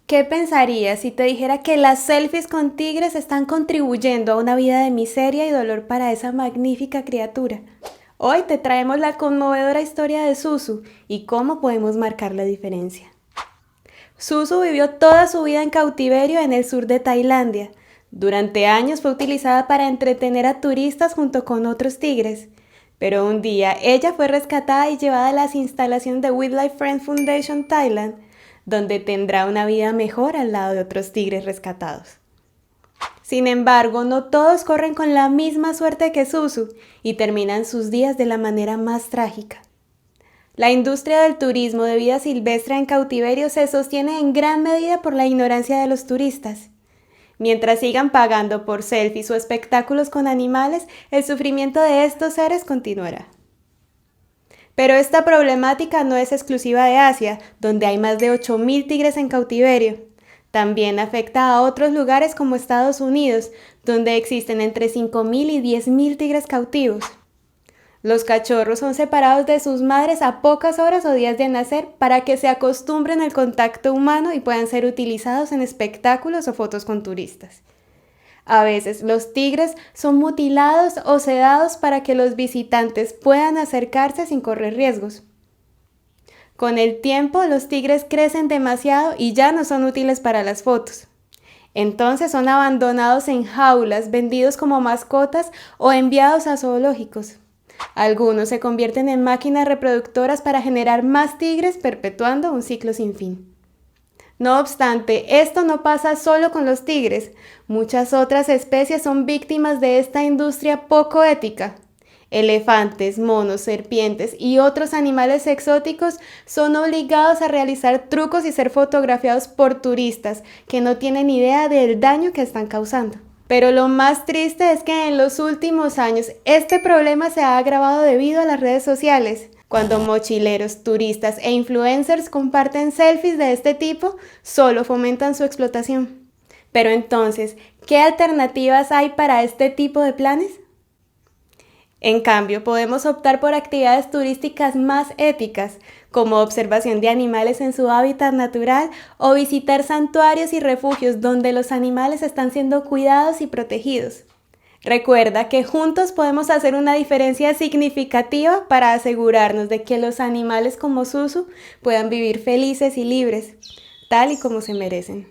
¿Qué pensarías si te dijera que las selfies con tigres están contribuyendo a una vida de miseria y dolor para esa magnífica criatura? Hoy te traemos la conmovedora historia de Susu y cómo podemos marcar la diferencia. Susu vivió toda su vida en cautiverio en el sur de Tailandia. Durante años fue utilizada para entretener a turistas junto con otros tigres. Pero un día ella fue rescatada y llevada a las instalaciones de Wildlife Friends Foundation Thailand, donde tendrá una vida mejor al lado de otros tigres rescatados. Sin embargo, no todos corren con la misma suerte que Susu y terminan sus días de la manera más trágica. La industria del turismo de vida silvestre en cautiverio se sostiene en gran medida por la ignorancia de los turistas. Mientras sigan pagando por selfies o espectáculos con animales, el sufrimiento de estos seres continuará. Pero esta problemática no es exclusiva de Asia, donde hay más de 8.000 tigres en cautiverio. También afecta a otros lugares como Estados Unidos, donde existen entre 5.000 y 10.000 tigres cautivos. Los cachorros son separados de sus madres a pocas horas o días de nacer para que se acostumbren al contacto humano y puedan ser utilizados en espectáculos o fotos con turistas. A veces los tigres son mutilados o sedados para que los visitantes puedan acercarse sin correr riesgos. Con el tiempo, los tigres crecen demasiado y ya no son útiles para las fotos. Entonces son abandonados en jaulas, vendidos como mascotas o enviados a zoológicos. Algunos se convierten en máquinas reproductoras para generar más tigres, perpetuando un ciclo sin fin. No obstante, esto no pasa solo con los tigres. Muchas otras especies son víctimas de esta industria poco ética. Elefantes, monos, serpientes y otros animales exóticos son obligados a realizar trucos y ser fotografiados por turistas que no tienen idea del daño que están causando. Pero lo más triste es que en los últimos años este problema se ha agravado debido a las redes sociales. Cuando mochileros, turistas e influencers comparten selfies de este tipo, solo fomentan su explotación. Pero entonces, ¿qué alternativas hay para este tipo de planes? En cambio, podemos optar por actividades turísticas más éticas, como observación de animales en su hábitat natural o visitar santuarios y refugios donde los animales están siendo cuidados y protegidos. Recuerda que juntos podemos hacer una diferencia significativa para asegurarnos de que los animales como Susu puedan vivir felices y libres, tal y como se merecen.